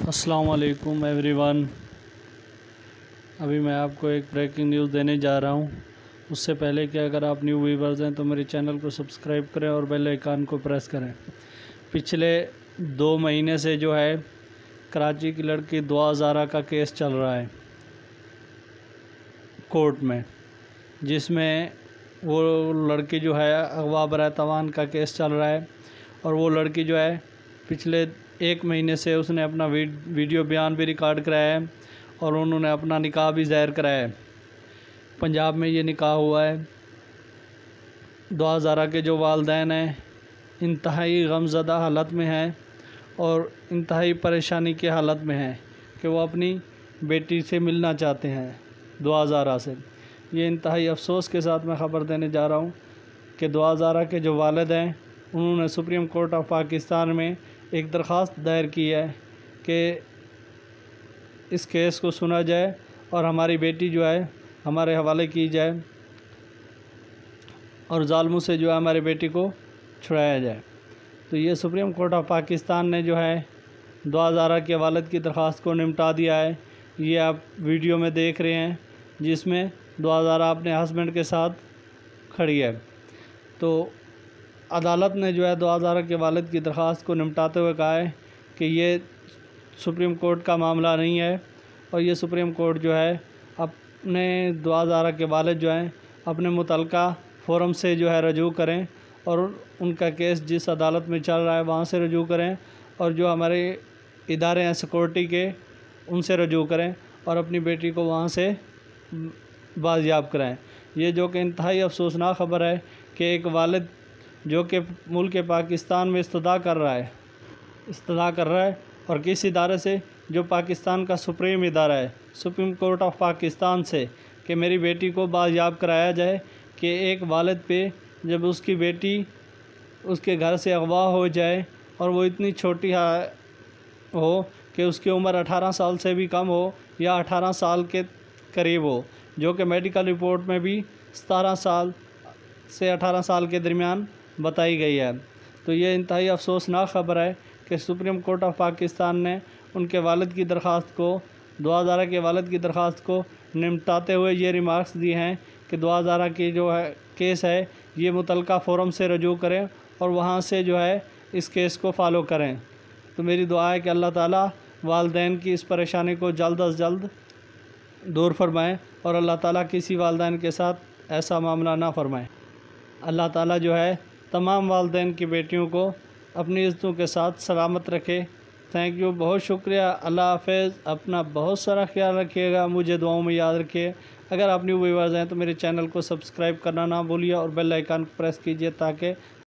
السلام علیکم every one. ابھی میں آپ کو ایک بریکنگ نیوز دینے جا رہا ہوں۔ اس سے پہلے کہ اگر آپ نیو ویورز ہیں تو میرے چینل کو سبسکرائب کریں اور بیل آئیکن کو پریس کریں۔ پچھلے 2 مہینے سے جو ہے کراچی کی لڑکی دعا زارا کا کیس چل رہا ہے کورٹ میں، جس میں وہ لڑکی جو ہے اغوا برائے تاوان کا کیس چل رہا ہے، اور وہ لڑکی جو ہے پچھلے 1 مہینے سے اس نے اپنا ویڈیو بیان بھی ریکارڈ کرایا ہے اور انہوں نے اپنا نکاح بھی ظاہر کرایا ہے۔ پنجاب میں یہ نکاح ہوا ہے۔ دعا زارا کے جو والدین ہیں انتہائی غمزدہ حالت میں ہیں اور انتہائی پریشانی کی حالت میں ہیں کہ وہ اپنی بیٹی سے ملنا چاہتے ہیں، دعا زارا سے۔ یہ انتہائی افسوس کے ساتھ میں خبر دینے جا رہا ہوں کہ دعا زارا کے جو والد ہیں انہوں نے سپریم کورٹ آف پاکستان میں ایک درخواست دائر کی ہے کہ اس کیس کو سنا جائے اور ہماری بیٹی جو ہے ہمارے حوالے کی جائے اور ظالموں سے جو ہے ہماری بیٹی کو چھڑایا جائے۔ تو یہ سپریم کورٹ آف پاکستان نے جو ہے دعا زارا کے والد کی درخواست کو نمٹا دیا ہے۔ یہ آپ ویڈیو میں دیکھ رہے ہیں جس میں دعا زارا اپنے ہسبینڈ کے ساتھ کھڑی ہے۔ تو عدالت نے جو ہے دعا زارا کے والد کی درخواست کو نمٹاتے ہوئے کہا ہے کہ یہ سپریم کورٹ کا معاملہ نہیں ہے، اور یہ سپریم کورٹ جو ہے اپنے دعا زارا کے والد جو ہیں اپنے متعلقہ فورم سے جو ہے رجوع کریں اور ان کا کیس جس عدالت میں چل رہا ہے وہاں سے رجوع کریں، اور جو ہمارے ادارے ہیں سیکورٹی کے ان سے رجوع کریں اور اپنی بیٹی کو وہاں سے بازیاب کرائیں۔ یہ جو کہ انتہائی افسوسناک خبر ہے کہ ایک والد جو کہ ملک پاکستان میں استدعا کر رہا ہے اور کس ادارے سے، جو پاکستان کا سپریم ادارہ ہے، سپریم کورٹ آف پاکستان سے، کہ میری بیٹی کو بازیاب کرایا جائے، کہ ایک والد پہ جب اس کی بیٹی اس کے گھر سے اغوا ہو جائے اور وہ اتنی چھوٹی ہو کہ اس کی عمر 18 سال سے بھی کم ہو یا 18 سال کے قریب ہو، جو کہ میڈیکل رپورٹ میں بھی 17 سال سے 18 سال کے درمیان بتائی گئی ہے۔ تو یہ انتہائی افسوسناک خبر ہے کہ سپریم کورٹ آف پاکستان نے ان کے والد کی درخواست کو، دعا زارا کے والد کی درخواست کو نمٹاتے ہوئے یہ ریمارکس دی ہیں کہ دعا زارا کی جو ہے کیس ہے یہ متعلقہ فورم سے رجوع کریں اور وہاں سے جو ہے اس کیس کو فالو کریں۔ تو میری دعا ہے کہ اللہ تعالیٰ والدین کی اس پریشانی کو جلد از جلد دور فرمائیں اور اللہ تعالیٰ کسی والدین کے ساتھ ایسا معاملہ نہ فرمائیں۔ اللہ تعالیٰ جو ہے تمام والدین کی بیٹیوں کو اپنی عزتوں کے ساتھ سلامت رکھے۔ تھینک یو، بہت شکریہ، اللہ حافظ۔ اپنا بہت سارا خیال رکھیے گا، مجھے دعاؤں میں یاد رکھیے۔ اگر آپ نیو ویورز ہیں تو میرے چینل کو سبسکرائب کرنا نہ بھولیے اور بیل آئیکن پریس کیجیے تاکہ